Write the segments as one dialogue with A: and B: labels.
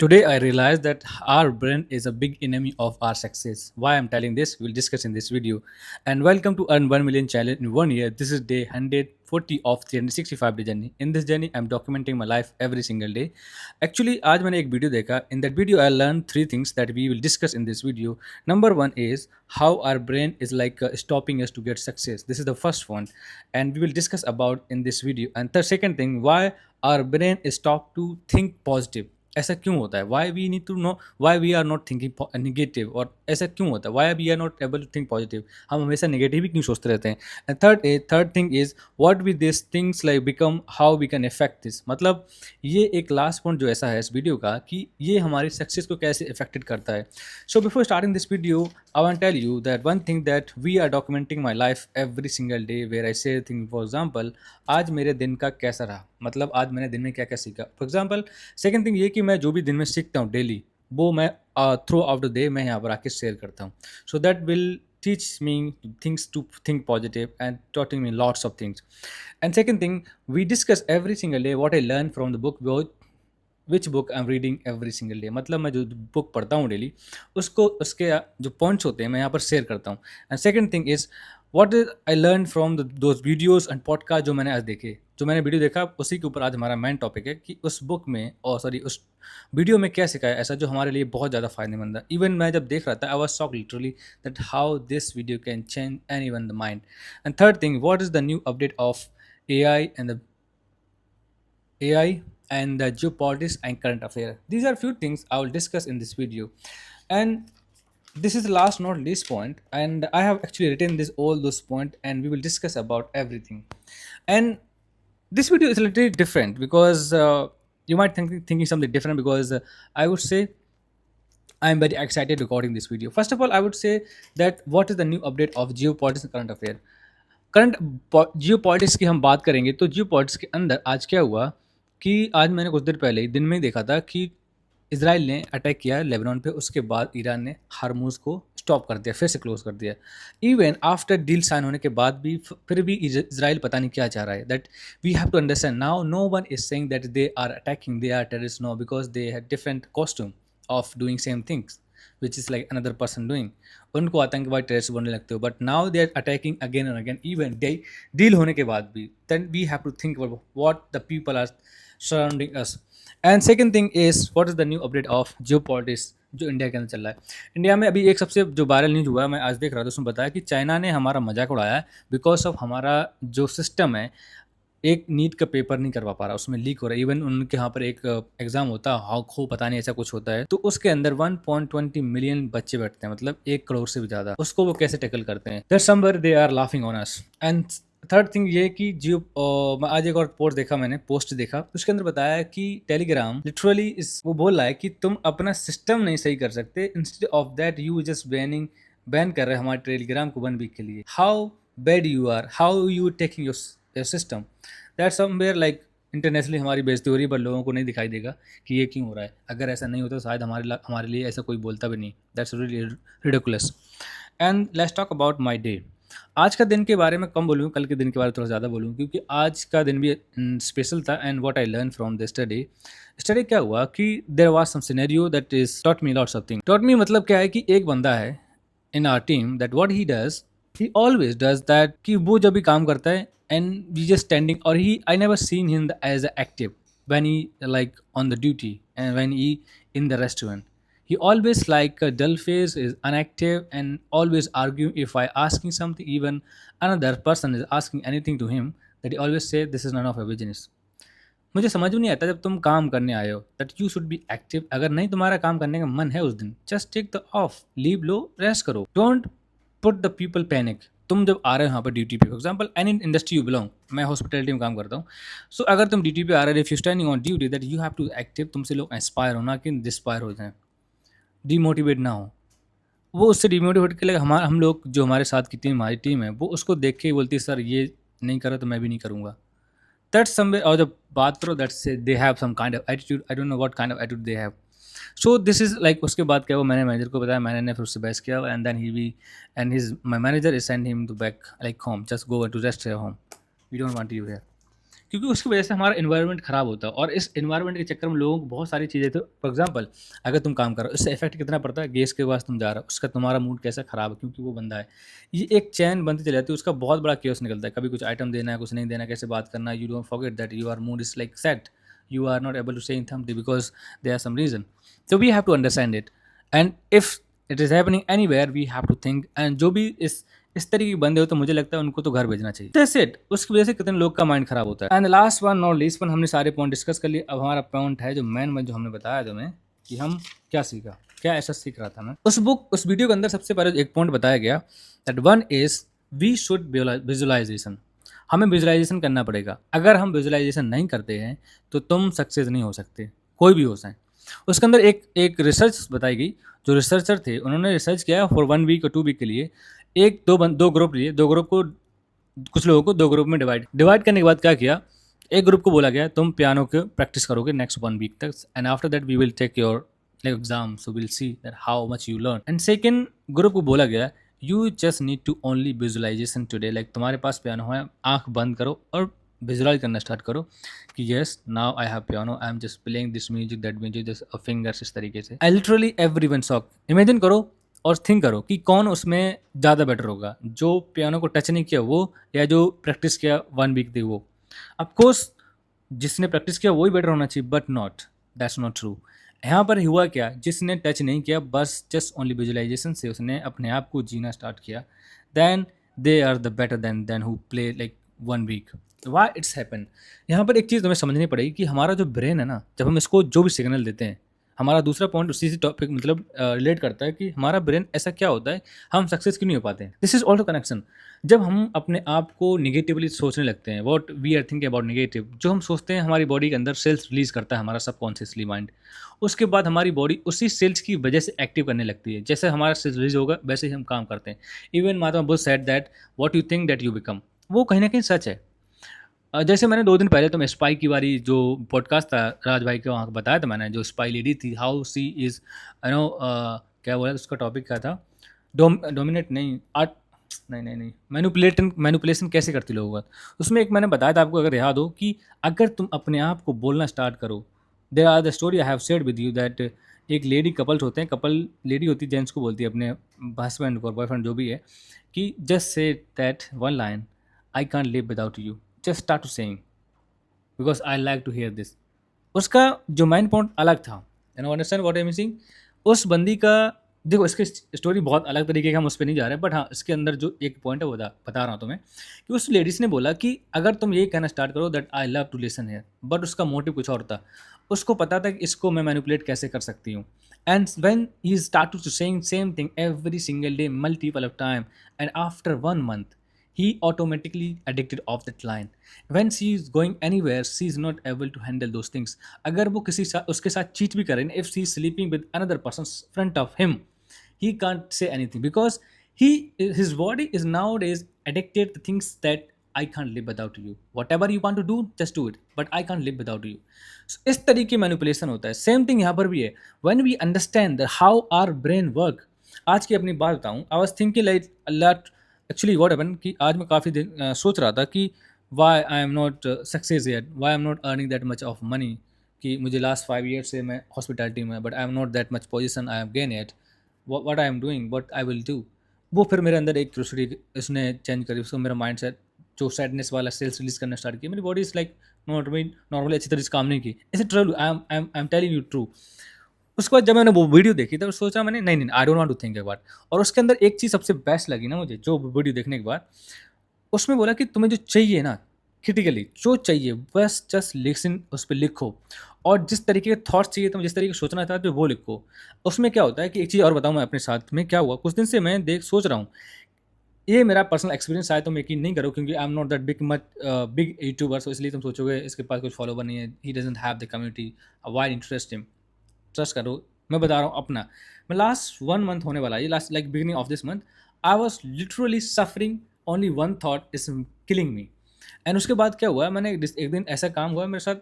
A: Today, I realized that our brain is a big enemy of our success. Why I'm telling this, we'll discuss in this video. And welcome to Earn 1 Million Challenge in 1 year. This is day 140 of 365 day journey. In this journey, I'm documenting my life every single day. Actually, आज मैंने एक video देखा. In that video, I learned three things that we will discuss in this video. Number one is how our brain is like stopping us to get success. This is the first one, and we will discuss about in this video. And the second thing, why our brain is stopped to think positive. ऐसा क्यों होता है why we need to know why we are not thinking negative और ऐसा क्यों होता है why we are not able to think positive हम हमेशा नेगेटिव ही क्यों सोचते रहते हैं and third thing is what with this things like become how we can affect this मतलब ये एक लास्ट पॉइंट जो ऐसा है इस वीडियो का कि ये हमारी सक्सेस को कैसे इफेक्टेड करता है so before starting this video I want tell you that one thing that we are documenting my life every single day where I say thing for example आज मेरे दिन का कैसा रहा मतलब आज मैंने दिन में क्या क्या सीखा फॉर एग्जाम्पल सेकेंड थिंग ये कि मैं जो भी दिन में सीखता हूँ डेली वो मैं थ्रू आउट द डे मैं यहाँ पर आके शेयर करता हूँ so that will teach me things to think positive and taught me lots of things and second thing we discuss every single day what I learned from the book which book I am reading every single day मतलब मैं जो book पढ़ता हूँ daily उसको उसके जो points होते हैं मैं यहाँ पर शेयर करता हूँ and second thing is what is I learn from those videos and podcast जो मैंने आज देखे जो मैंने वीडियो देखा उसी के ऊपर आज हमारा मेन टॉपिक है कि उस बुक में और सॉरी उस वीडियो में क्या सिखाया ऐसा जो हमारे लिए बहुत ज़्यादा फायदेमंद है इवन मैं जब देख रहा था I was shock literally that how this video can change any one the mind and third thing what is the new update of AI and the AI and the geopolitics and current affair. These are few things I will discuss in this video. And this is the last not least point and I have actually written this all those point and we will discuss about everything. And this video is a little different because you might thinking something different because I would say I am very excited recording this video. First of all, I would say that what is the new update of geopolitics and current affair. Current Jio politics की हम बात करेंगे तो जियो politics के अंदर आज क्या हुआ कि आज मैंने कुछ देर पहले ही दिन में ही देखा था कि इसराइल ने अटैक किया लेबनान पे उसके बाद ईरान ने हारमूज को स्टॉप कर दिया फिर से क्लोज कर दिया इवन आफ्टर डील साइन होने के बाद भी फिर भी इसराइल पता नहीं क्या चाह रहा है that we have to understand now no one is saying that they are attacking they are terrorist no because they have different costume of doing same things which is like another person doing उनको आतंकवादी terrorist बोलने लगते हो but now they are attacking again and again even deal होने के बाद भी then we have to think about what the people are surrounding us and second thing is what is the new update of Jio politics जो India के अंदर चल रहा है इंडिया में अभी एक सबसे जो वायरल न्यूज हुआ है मैं आज देख रहा था उसमें बताया कि चाइना ने हमारा मजाक उड़ाया है बिकॉज ऑफ हमारा जो सिस्टम है एक नीट का पेपर नहीं करवा पा रहा उसमें लीक हो रहा है इवन उनके यहाँ पर एक एग्जाम होता है हाउ खो पता नहीं ऐसा कुछ होता है तो उसके अंदर 1.20 मिलियन बच्चे बैठते हैं मतलब 1 करोड़ से भी ज़्यादा उसको वो कैसे टैकल करते हैं that somewhere they are laughing on us and third thing ये कि जियो मैं आज एक और पोस्ट देखा मैंने पोस्ट देखा उसके अंदर बताया कि टेलीग्राम लिटरली इस वो बोल रहा है कि तुम अपना सिस्टम नहीं सही कर सकते instead of that you just ban कर रहे हैं हमारे टेलीग्राम को 1 वीक के लिए how bad you are how you taking your system that somewhere like internationally हमारी बेइज्जती हो रही है बट लोगों को नहीं दिखाई देगा कि ये क्यों हो रहा है अगर ऐसा नहीं होता तो शायद हमारे लिए ऐसा कोई बोलता भी नहीं that's really ridiculous and let's talk about my day आज का दिन के बारे में कम बोलूँ कल के दिन के बारे में थोड़ा ज़्यादा बोलूँ क्योंकि आज का दिन भी स्पेशल था and what I learn from the study क्या हुआ कि there was some scenario that is taught me lots of thing taught me मतलब क्या है कि एक बंदा है in our team that what he always does that कि वो जब भी काम करता है and we just standing or he I never seen him as active when he like on the duty and when he in the restaurant he always like a dull face is inactive and always arguing if I asking something even another person is asking anything to him that he always say this is none of your business मुझे समझ में नहीं आता जब तुम काम करने आए हो that you should be active अगर नहीं तुम्हारा काम करने का मन है उस दिन just take the off leave लो रेस्ट करो don't put the people panic तुम जब आ रहे हो यहाँ पर ड्यूटी पे for example any industry you belong मैं हॉस्पिटलिटी में काम करता हूँ सो अगर तुम ड्यूटी पे आ रहे हो if you standing on duty that you have to active तुमसे लोग इंस्पायर हो ना कि डिस्पायर हो जाएं डीमोटिवेट ना हो वो उससे डीमोटिवेट के लिए हम लोग जो हमारे साथ की टीम हमारी टीम है वो उसको देख के ही बोलती है सर ये नहीं करा तो मैं भी नहीं करूँगा दैट्स समवेयर और जब बात करो that's they have some kind of attitude I don't know what kind of attitude they have so this is like उसके बाद क्या हुआ मैंने मैनेजर को बताया मैंने ने फिर उससे बहस किया and then he we and my manager is send him to back like home just go to rest your home we don't want you here क्योंकि उसकी वजह से हमारा इन्वायरमेंट खराब होता है, और इस इन्वायरमेंट के चक्कर में लोगों को बहुत सारी चीज़ें, तो फॉर एग्जांपल अगर तुम काम कर रहे हो, इससे इफेक्ट कितना पड़ता है, गैस के पास तुम जा रहे हो, उसका तुम्हारा मूड कैसा खराब है क्योंकि वो बंदा है। ये एक चैन बनती चली जाती है, उसका बहुत बड़ा केस निकलता है, कभी कुछ आइटम देना है, कुछ नहीं देना है, कैसे बात करना है, you don't forget that your mood is like set, you are not able to say in Thamti because there are some reason. So we have to understand it, and if it is happening anywhere, we have to think, and जो भी इस तरीके के बंदे हो, तो मुझे लगता है उनको तो घर भेजना चाहिए। That's it. उसकी वजह से कितने लोग का माइंड खराब होता है। And last one not least one, हमने सारे पॉइंट डिस्कस कर लिए। अब हमारा पॉइंट है जो मेन जो हमने बताया तुम्हें कि हम क्या सीखा, क्या ऐसा सीख रहा था मैं उस वीडियो के अंदर। सबसे पहले एक पॉइंट बताया गया that one is we should visualization. हमें विजुअलाइजेशन करना पड़ेगा। अगर हम विजुअलाइजेशन नहीं करते हैं तो तुम सक्सेस नहीं हो सकते, कोई भी हो जाए। उसके अंदर एक रिसर्च बताई गई। जो रिसर्चर थे उन्होंने रिसर्च किया फॉर 1 वीक और 2 वीक के लिए। दो ग्रुप लिए, दो ग्रुप को, कुछ लोगों को दो ग्रुप में डिवाइड करने के बाद क्या किया, एक ग्रुप को बोला गया तुम पियानो के प्रैक्टिस करोगे नेक्स्ट 1 वीक तक, and after that we will take your exam, so will see that how much you learn. And second group को बोला गया you just need to only visualization today, like तुम्हारे पास piano है, आंख बंद करो और विजुअलाइज करना स्टार्ट करो कि yes now I have piano, I am just playing this music, that music, just fingers, इस तरीके से। I literally everyone shock. Imagine करो और थिंक करो कि कौन उसमें ज़्यादा बेटर होगा, जो पियानो को टच नहीं किया वो, या जो प्रैक्टिस किया 1 वीक थी वो। ऑफकोर्स जिसने प्रैक्टिस किया वही बेटर होना चाहिए, but not, that's not true. यहाँ पर हुआ क्या, जिसने टच नहीं किया, बस जस्ट ओनली विजुअलाइजेशन से उसने अपने आप को जीना स्टार्ट किया, then they are the better than who play like 1 week. Why it's happen. यहाँ पर एक चीज़ तुम्हें समझनी पड़ेगी कि हमारा जो ब्रेन है ना, जब हम इसको जो भी सिग्नल देते हैं, हमारा दूसरा पॉइंट उसी से टॉपिक मतलब रिलेट करता है कि हमारा ब्रेन ऐसा क्या होता है, हम सक्सेस क्यों नहीं हो पाते हैं। This is also connection. जब हम अपने आप को निगेटिवली सोचने लगते हैं, what we are thinking about negative, जो हम सोचते हैं हमारी बॉडी के अंदर सेल्स रिलीज करता है हमारा सबकॉन्शियसली माइंड। उसके बाद हमारी बॉडी उसी सेल्स की वजह से एक्टिव करने लगती है। जैसे हमारा सेल्स रिलीज होगा वैसे ही हम काम करते हैं। Even Mahatma Buddha said that what you think that you become. वो कहीं ना कहीं सच है। जैसे मैंने 2 दिन पहले तो मैं स्पाई की बारी जो पॉडकास्ट था राज भाई के, वहाँ बताया था मैंने, जो स्पाई लेडी थी, how she is you know क्या बोला उसका टॉपिक क्या था, डोमिनेट नहीं, आर्ट नहीं मैनिपुलेशन कैसे करती लोगों का। उसमें एक मैंने बताया था आपको, अगर याद हो, कि अगर तुम अपने आप को बोलना स्टार्ट करो, there are the story I have shared with you that एक लेडी कपल्स होते हैं, कपल लेडी होती है, जेंट्स को बोलती है अपने हस्बैंड को, बॉयफ्रेंड जो भी है, कि just say that one line, I can't live without you, just start to saying because I like to hear this। उसका जो माइंड पॉइंट अलग था, you know understand what I am saying. उस बंदी का देखो, इसकी स्टोरी बहुत अलग तरीके की, हम उस पर नहीं जा रहे, बट हाँ इसके अंदर जो एक पॉइंट है वो बता रहा हूँ तुम्हें, कि उस लेडीज ने बोला कि अगर तुम यही कहना स्टार्ट करो that I love to listen here, but उसका मोटिव कुछ और था। उसको पता था कि इसको मैं मैनिपुलेट कैसे कर सकती हूँ। And when he started to saying same thing every single day multiple of time, and after 1 month he automatically addicted of that line। when she is going anywhere she is not able to handle those things। अगर वो उसके साथ cheat भी करें, if she is sleeping with another person front of him, he can't say anything because his body is nowadays addicted to things that I can't live without you, whatever you want to do just do it, but I can't live without you। so, इस तरीके manipulation होता है। Same thing यहाँ पर भी है। when we understand that how our brain work। आज की अपनी बात बताऊँ, I was thinking like a lot actually what happen, कि आज मैं काफ़ी दिन सोच रहा था कि why I am not success yet, why I am not earning that much of money, कि मुझे लास्ट 5 years से मैं हॉस्पिटैलिटी में, but I am not that much position I am gain yet, what I am doing, what I will do. वो फिर मेरे अंदर एक क्यूरियोसिटी उसने चेंज करी, उसको मेरा माइंड सेट जो सैडनेस वाला सेल्स रिलीज करना स्टार्ट किया। मेरी बॉडी इज़ लाइक नॉर्मली अच्छी तरह से काम नहीं की। Is it true? I am telling you true. उसके बाद जब मैंने वो वीडियो देखी तो सोचा मैंने नहीं I don't want to think about. और उसके अंदर एक चीज़ सबसे बेस्ट लगी ना मुझे, जो वीडियो देखने के बाद, उसमें बोला कि तुम्हें जो चाहिए ना, क्रिटिकली जो चाहिए बस जस्ट लिसन, उस पर लिखो, और जिस तरीके के थॉट्स चाहिए, तुम जिस तरीके से सोचना चाहते हो वो लिखो। उसमें क्या होता है कि एक चीज़ और बताऊँ मैं अपने साथ में क्या हुआ। कुछ दिन से मैं सोच रहा हूँ, ये मेरा पर्सनल एक्सपीरियंस आया, तुम यकीन नहीं करो, क्योंकि I am not that big YouTuber, so इसलिए तुम सोचोगे इसके पास कुछ फॉलोवर नहीं है, he doesn't have the community, why interest him. Trust करो, मैं बता रहा हूँ अपना। मैं लास्ट 1 month होने वाला है, last like beginning of this month, I was literally suffering, only one thought is killing me. And उसके बाद क्या हुआ, मैंने एक दिन ऐसा काम हुआ मेरे साथ,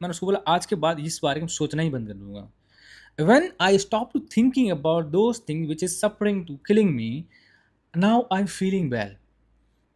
A: मैंने उसको बोला आज के बाद इस बारे में सोचना ही बंद कर दूंगा। when I stop to thinking about those things which is suffering to killing me, now I'm feeling well।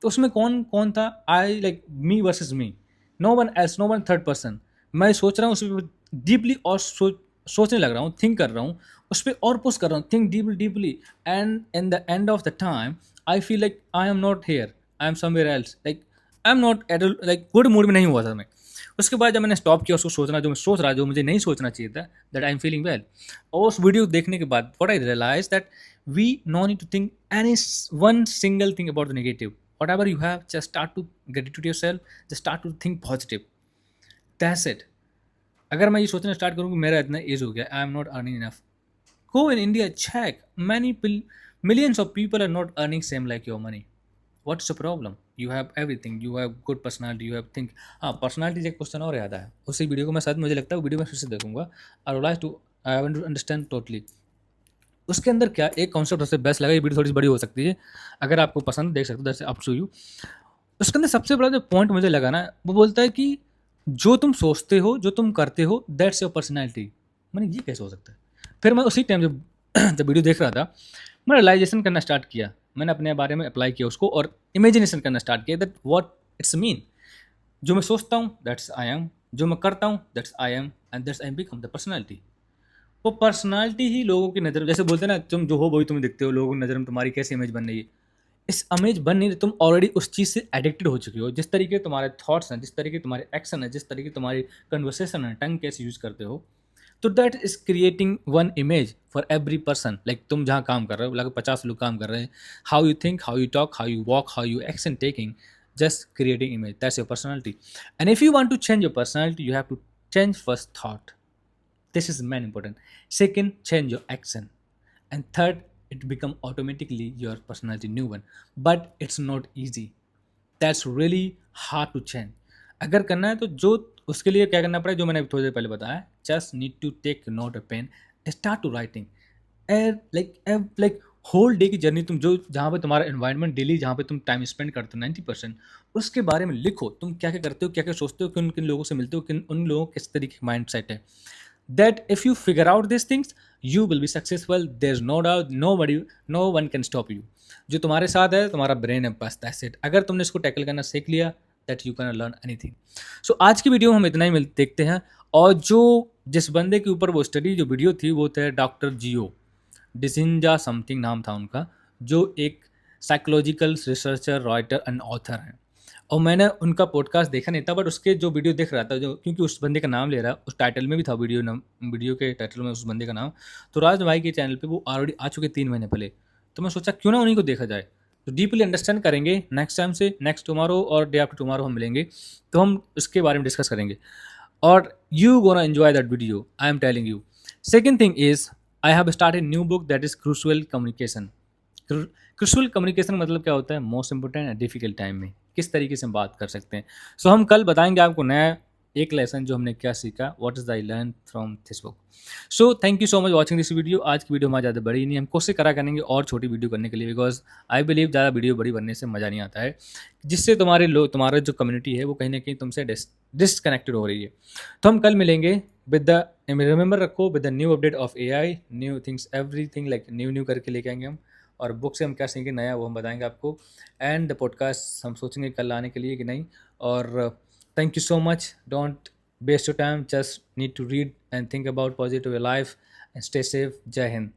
A: तो उसमें कौन कौन था, I like me versus me, no one else, no one third person. मैं सोच रहा हूँ उस पर डीपली और सोचने लग रहा हूँ, थिंक कर रहा हूँ उस पर और पुश कर रहा हूँ, think deeply deeply. And in the end of the time I feel like I am not here, I am somewhere else, like I am not at like good mood में नहीं हुआ था मैं। उसके बाद जब मैंने स्टॉप किया उसको सोचना, जो मैं सोच रहा जो मुझे नहीं सोचना चाहिए था, that I am feeling well. और उस वीडियो देखने के बाद what I realize that we no need to think any one single thing about the negative. Whatever you have, just start to get it to yourself, just start to think positive. That's it. अगर मैं ये सोचना start करूँ कि मेरा इतना age हो गया, I am not earning enough, go in India, check many millions of people are not earning same like your money. What's the problem? You have everything, you have good personality, you have think. हाँ, personality से एक question और याद आया, उसी video को मैं शायद मुझे लगता है वीडियो में फिर से देखूंगा। I want to understand totally उसके अंदर क्या एक कॉन्सेप्ट सबसे बेस्ट लगा। ये वीडियो थोड़ी सी बड़ी हो सकती है, अगर आपको पसंद देख सकते हो, दैट्स अप टू यू। उसके अंदर सबसे बड़ा जो पॉइंट मुझे लगा ना, वो बोलता है कि जो तुम सोचते हो, जो तुम करते हो, दैट्स योर पर्सनैलिटी। मैंने ये कैसे हो सकता है? फिर मैं उसी टाइम जब जब वीडियो देख रहा था, मैं रियलाइजेशन करना स्टार्ट किया, मैंने अपने बारे में अप्लाई किया उसको और इमेजिनेशन करना स्टार्ट किया दैट व्हाट इट्स मीन। जो मैं सोचता हूँ दैट्स आई एम, जो मैं करता हूँ that's I am, and that's I become the personality. वो पर्सनालिटी ही लोगों की नज़र में, जैसे बोलते हैं ना, तुम जो हो वही तुम दिखते हो, लोगों की नज़र में तुम्हारी कैसी इमेज बन रही है। इस इमेज बन नहीं रही, तुम ऑलरेडी उस चीज़ से एडिक्टेड हो चुके हो। जिस तरीके तुम्हारे थॉट्स हैं, जिस तरीके तुम्हारे एक्शन है, जिस तरीके तुम्हारी कन्वर्सेशन है, टंग कैसे यूज़ करते हो, तो that is creating one image for every person. Like तुम जहाँ काम कर रहे हो, लगभग 50 लोग काम कर रहे हैं, how you think, how you talk, how you walk, how you action taking, just creating image, that's your personality. And if you want to change your personality, you have to change first thought, this is main important. Second, change your action. And third, it become automatically your personality new one. But it's not easy. That's really hard to change. अगर करना है तो जो उसके लिए क्या करना पड़ेगा, जो मैंने थोड़ी देर पहले बताया, just need to take note a pen, start to writing like whole day की जर्नी। तुम जो जहाँ पे तुम्हारा एनवायरनमेंट डेली जहाँ पे तुम टाइम स्पेंड करते हो 90%, उसके बारे में लिखो। तुम क्या क्या करते हो, क्या क्या सोचते हो, किन किन लोगों से मिलते हो, किन उन लोगों का किस तरीके का माइंड सेट है। That if you figure out these things, you will be successful. There's no doubt, nobody, no one can stop you. जो तुम्हारे साथ है तुम्हारा ब्रेन है, बस दैट्स इट। अगर तुमने इसको टैकल करना सीख लिया, that you can learn anything. So आज की वीडियो में हम इतना ही देखते हैं। और जो जिस बंदे के ऊपर वो स्टडी जो वीडियो थी, वो थे डॉक्टर जियो डिसिंजा समथिंग नाम था उनका, जो एक psychological researcher, writer and author हैं। और मैंने उनका पॉडकास्ट देखा नहीं था, बट उसके जो वीडियो देख रहा था, जो क्योंकि उस बंदे का नाम ले रहा, उस टाइटल में भी था वीडियो के टाइटल में उस बंदे का नाम। तो राज भाई के चैनल पे वो ऑलरेडी आ चुके 3 महीने पहले। तो मैं सोचा क्यों ना उन्हीं को देखा जाए, तो डीपली अंडरस्टैंड करेंगे। नेक्स्ट टाइम से नेक्स्ट टुमारो और डे आफ्टर टुमारो हम मिलेंगे, तो हम इसके बारे में डिस्कस करेंगे और you gonna enjoy that video, I am telling you. Second thing is I have started new book that is crucial communication. Crucial communication मतलब क्या होता है, most important and difficult time में किस तरीके से हम बात कर सकते हैं। सो हम कल बताएंगे आपको नया एक लेसन जो हमने क्या सीखा, what is I learn from this book. So thank you so much watching this video. आज की वीडियो हमारी ज़्यादा बड़ी नहीं, हम कोशिश करा करेंगे और छोटी वीडियो करने के लिए, बिकॉज आई बिलीव ज़्यादा वीडियो बड़ी बनने से मज़ा नहीं आता है, जिससे तुम्हारे लोग, तुम्हारा जो कम्युनिटी है वो कहीं ना कहीं तुमसे डिसकनेक्टेड हो रही है। तो हम कल मिलेंगे विद द, रिमेंबर रखो, with the new update of AI, new things, everything like new करके लेके आएंगे हम। और बुक से हम क्या सीखेंगे नया, वो हम बताएंगे आपको। एंड द पॉडकास्ट हम सोचेंगे कल आने के लिए कि नहीं। और thank you so much, don't waste your time, just need to read and think about positive life and stay safe. जय हिंद।